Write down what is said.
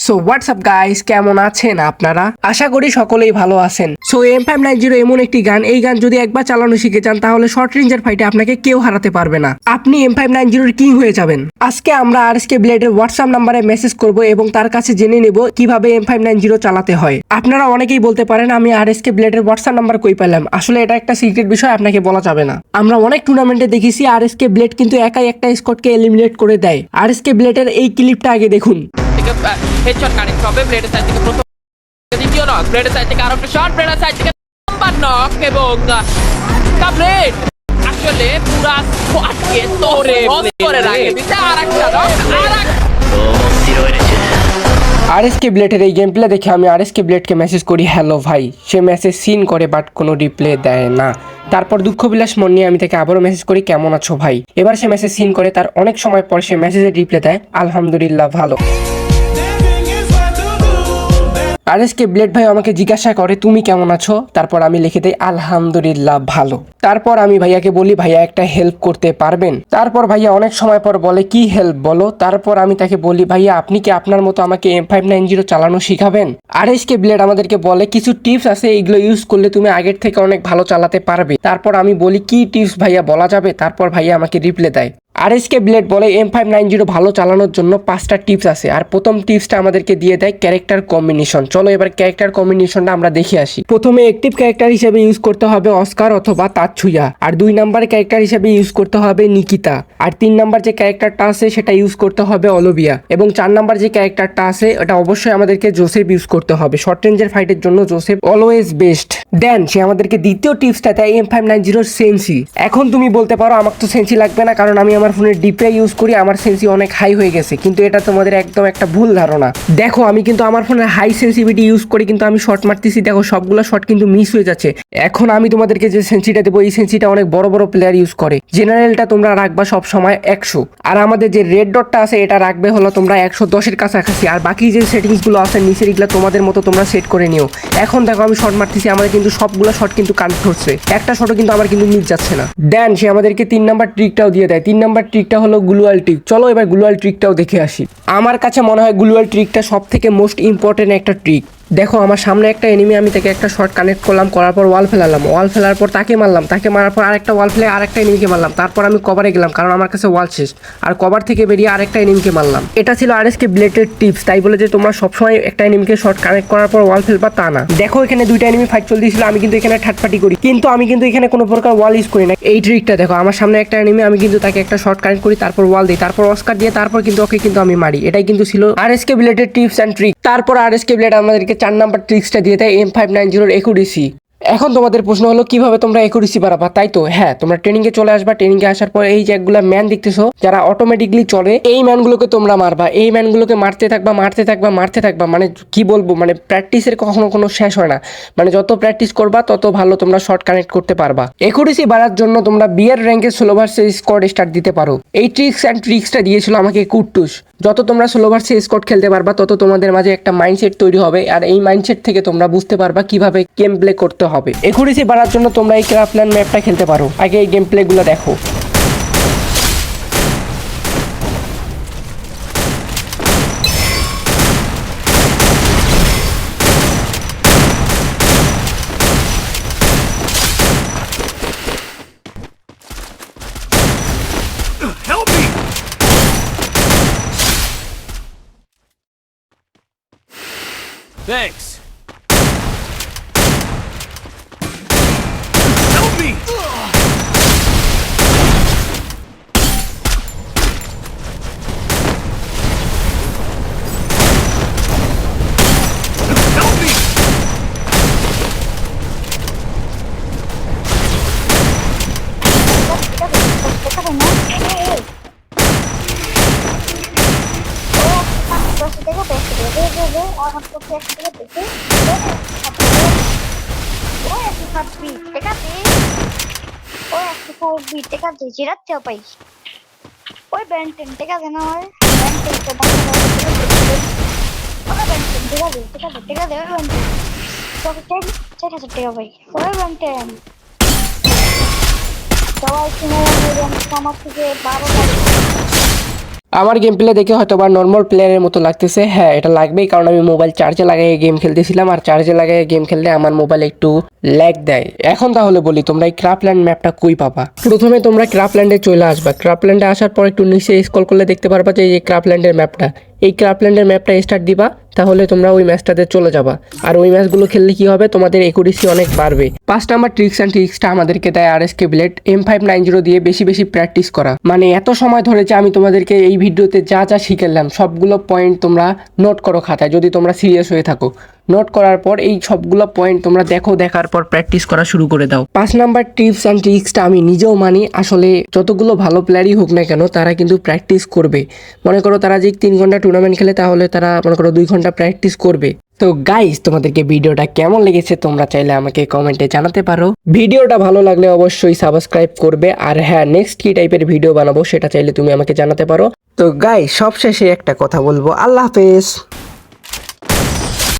So WhatsApp guys, কেমন আছেন আপনারা? আশা করি সকলেই ভালো আছেন। সো M590 এমন একটি গান, এই গান যদি একবার চালানো শিখে যান তাহলে শর্ট রেঞ্জের ফাইটে আপনাকে কেউ হারাতে পারবে না। আপনি M590 এর কিং হয়ে যাবেন। আজকে আমরা RSK ব্লেডের হোয়াটসঅ্যাপ নাম্বারে মেসেজ করব এবং তার কাছে জেনে নেব কিভাবে M590 চালাতে হয়। আপনারা অনেকেই বলতে পারেন আমি RSK ব্লেডের হোয়াটসঅ্যাপ নাম্বার কই পেলাম। আসলে এটা একটা সিক্রেট বিষয়, আপনাকে বলা যাবে না। আমরা অনেক টুর্নামেন্টে দেখেছি RSK ব্লেড কিন্তু একাই একটা স্কোয়াডকে এলিমিনেট করে দেয়। RSK ব্লেডের এই ক্লিপটা আগে দেখুন। হেডশট কানেক্ট হবে ব্লেডের সাইড থেকে প্রথম, দ্বিতীয় নক ব্লেডের সাইড থেকে আরেকটা শট, ব্লেডের সাইড থেকে নাম্বার নক এবং ব্লেড আসলে পুরা স্কোয়াডকে তোরে করে রাখে দিতে আরেকটা নক RSK ব্লেডের এই গেম প্লে দেখে আমি RSK ব্লেডকে মেসেজ করি হ্যালো ভাই। সে মেসেজ সিন করে বাট কোনো রিপ্লে দেয় না। তারপর দুঃখ বিলাস মন নিয়ে আমি তাকে আবারও মেসেজ করি কেমন আছো ভাই। এবার সে মেসেজ সিন করে, তার অনেক সময় পর সে মেসেজের রিপ্লে দেয় আলহামদুলিল্লাহ ভালো। RSK ব্লেড ভাই আমাকে জিজ্ঞাসা করে তুমি কেমন আছো, তারপর আমি লিখে দেই আলহামদুলিল্লাহ ভালো। তারপর আমি ভাইয়াকে বলি ভাইয়া একটা হেল্প করতে পারবেন। তারপর ভাইয়া অনেক সময় পর বলে কি হেল্প বলো। তারপর আমি তাকে বলি ভাইয়া আপনি কি আপনার মতো আমাকে M590 চালানো শিখাবেন। RSK ব্লেড আমাদেরকে বলে কিছু টিপস আছে, এইগুলো ইউজ করলে তুমি আগের থেকে অনেক ভালো চালাতে পারবে। তারপর আমি বলি কি টিপস ভাইয়া বলা যাবে। তারপর ভাইয়া আমাকে রিপ্লে দেয়। RSK ব্লেড বলে M590 ভালো চালানোর জন্য 5টা টিপস আছে। আর প্রথম টিপসটা আমাদেরকে দিয়ে দেয় ক্যারেক্টার কম্বিনেশন। চলো এবার ক্যারেক্টার কম্বিনেশনটা আমরা দেখে আসি। প্রথমে অ্যাক্টিভ ক্যারেক্টার হিসেবে ইউজ করতে হবে অস্কার অথবা তাৎসুয়া। আর 2 নাম্বার ক্যারেক্টার হিসেবে ইউজ করতে হবে নিকিতা। আর 3 নাম্বার যে ক্যারেক্টারটা আছে সেটা ইউজ করতে হবে অলিভিয়া। এবং 4 নাম্বার যে ক্যারেক্টারটা আছে ওটা অবশ্যই আমাদেরকে জোসেফ ইউজ করতে হবে। শর্ট রেঞ্জের ফাইটের জন্য জোসেফ অলওয়েজ বেস্ট। দেন সে আমাদেরকে দ্বিতীয় টিপসটা দেয় M590 সেন্সি। এখন তুমি বলতে পারো আমার তো সেন্সি লাগবে না, কারণ আমি আমার ফোনের ডিপে ইউজ করি, আমার সেন্সি অনেক হাই হয়ে গেছে। কিন্তু এটা তোমাদের একদম একটা ভুল ধারণা। দেখো আমি কিন্তু আমার ফোনের হাই সেন্সিভিটি ইউজ করি, কিন্তু আমি শর্ট মারতেছি, দেখো সবগুলো শর্ট কিন্তু মিস হয়ে যাচ্ছে। এখন আমি তোমাদেরকে যে সেন্সিটা দেবো এই সেন্সিটা অনেক বড় বড় প্লেয়ার ইউজ করে। জেনারেলটা তোমরা রাখবা সব সময় 100, আর আমাদের যে রেড ডটটা আছে এটা রাখবে হলো তোমরা 110-এর কাছাকাছি। আর বাকি যে সেটিংসগুলো আছে নিচের এগুলো তোমাদের মতো তোমরা সেট করে নিও। এখন দেখো আমি শর্ট মারতেছি, আমাদের কিন্তু সবগুলো শর্ট কিন্তু কানেক্ট হচ্ছে, একটা শর্টও কিন্তু আমার কিন্তু মিস যাচ্ছে না। দেন সে আমাদেরকে 3 নাম্বার ট্রিকটাও দিয়ে দেয়। 3 নাম্বার ট্রিকটা হলো গ্লুয়াল ট্রিক। চলো এবার গ্লুয়াল ট্রিকটাও দেখে আসি। আমার কাছে মনে হয় গ্লুয়াল ট্রিকটা সব থেকে মোস্ট ইম্পর্টেন্ট একটা ট্রিক। দেখো আমার সামনে একটা এনিমি, আমি তাকে একটা শর্ট কানেক্ট করলাম, করার পর ওয়াল ফেলালাম, ওয়াল ফেলার পর তাকে মারলাম, তাকে মারার পর আরেকটা ওয়াল ফেলে আরেকটা এনিমিকে মারলাম। তারপর আমি কভারে গেলাম কারণ আমার কাছে ওয়াল শেষ, আর কভার থেকে বেরিয়ে আরেকটা এনিমিকে মারলাম। এটা ছিল RSK ব্লেডের টিপস। তাই বলে যে তোমরা সবসময় একটা এনিমিকে শর্ট কানেক্ট করার পর ওয়াল ফেলবা তা না। দেখো এখানে 2টা এনিমি ফাইট চলতেছিল, আমি কিন্তু এখানে থার্ড পার্টি করি, কিন্তু আমি কিন্তু এখানে কোনো প্রকার ওয়াল ইউজ করি না। এই ট্রিকটা দেখো, আমার সামনে একটা এনিমি, আমি কিন্তু তাকে একটা শর্ট কানেক্ট করি, তারপর ওয়াল দিই, তারপর অস্কার দিয়ে তারপর কিন্তু ওকে কিন্তু আমি মারি। এটাই কিন্তু ছিল RSK ব্লেডের টিপস অ্যান্ড ট্রিক। তারপর RSK ব্লেড আমাদেরকে 4 নাম্বার ট্রিক্সটা দিয়ে দেয় M590 একুরেসি। এখন তোমাদের প্রশ্ন হলো কিভাবে তোমরা একুরেসি বাড়াবা, তাই তো? হ্যাঁ, তোমরা ট্রেনিং এ চলে আসবা। ট্রেনিং এ আসার পর এই যে একগুলা ম্যান দেখতেছো যারা অটোমেটিকলি চলে, এই ম্যানগুলোকে তোমরা মারবা। এই ম্যানগুলোকে মারতে থাকবা মারতে থাকবা মারতে থাকবা। মানে কি বলবো, মানে প্র্যাকটিসের কখনো কোনো শেষ হয় না। মানে যত প্র্যাকটিস করবা তত ভালো তোমরা শর্ট কানেক্ট করতে পারবা। একুরেসি বাড়ার জন্য তোমরা বিয়ার র্যাঙ্কে সোলো ভার্সেস স্কোয়াড স্টার্ট দিতে পারো। এই ট্রিক্স অ্যান্ড ট্রিক্সটা দিয়েছিল আমাকে কুট্টুস। যত তোমরা সোলো ভার্সেস স্কোয়াড খেলতে পারবা তত তোমাদের মাঝে একটা মাইন্ডসেট তৈরি হবে, আর এই মাইন্ডসেট থেকে তোমরা বুঝতে পারবা কিভাবে গেম প্লে করতে হবে। একুরেসি বাড়ার জন্য তোমরা এই ক্রাফল্যান্ড ম্যাপটা খেলতে পারো। আগে এই গেম প্লেগুলো দেখো। Help me! Thanks. Help me! Help me! Oi, Benten, teka din naman. Benten, teka din. Teka din, Benten. Teka ভাই। Oi, Benten. সবাই কিনে আমার থেকে 12 লাগে। আমার গেম প্লে দেখে হয়তো বা নর্মাল প্লেয়ারের মতো লাগতেছে, হ্যাঁ এটা লাগবেই, কারণ আমি মোবাইল চার্জে লাগাই গেম খেলতেছিলাম, আর চার্জে লাগাই গেম খেললে আমার মোবাইল একটু ল্যাগ দেয়। এখন তাহলে বলি তোমরা এই ক্রাফল্যান্ড ম্যাপটা কই পাবা। প্রথমে তোমরা ক্রাফল্যান্ডে চলে আসবা, ক্রাফল্যান্ডে আসার পর একটু নিচে স্ক্রল করলে দেখতে পারবা যে এই ক্রাফল্যান্ডের ম্যাপটা, এই ক্রাফল্যান্ডের ম্যাপটা স্টার্ট দিবা, তাহলে তোমরা ওই ম্যাচটাতে চলে যাবা। আর ওই ম্যাচগুলো খেললে কি হবে, তোমাদের একুরেসি অনেক বাড়বে। 5 নাম্বার ট্রিক্স অ্যান্ড ট্রিক্সটা আমাদেরকে দেয় RSK ব্লেড M590 দিয়ে বেশি বেশি প্র্যাকটিস করা। মানে এত সময় ধরে যে আমি তোমাদেরকে এই ভিডিওতে যা যা শিখালাম সবগুলো পয়েন্ট তোমরা নোট করো খাতায়, যদি তোমরা সিরিয়াস হয়ে থাকো। নোট করার পর এই সবগুলো পয়েন্ট তোমরা দেখো, দেখার পর প্র্যাকটিস করা শুরু করে দাও। 5 নাম্বার টিপস অ্যান্ড ট্রিক্সটা আমি নিজেও মানি। আসলে যতগুলো ভালো প্লেয়ারই হোক না কেন, তারা কিন্তু প্র্যাকটিস করবে। মনে করো তারা যে 3 ঘন্টা টুর্নামেন্ট খেলে, তাহলে তারা মনে করো 2 ঘন্টা প্র্যাকটিস করবে। তো গাইস, তোমাদেরকে ভিডিওটা কেমন লেগেছে তোমরা চাইলে আমাকে কমেন্টে জানাতে পারো। ভিডিওটা ভালো লাগলে অবশ্যই সাবস্ক্রাইব করবে, আর হ্যাঁ নেক্সট কি টাইপের ভিডিও বানাবো সেটা চাইলে তুমি আমাকে জানাতে পারো। তো গাইস, সবশেষে একটা কথা বলবো, আল্লাহ হাফেজ।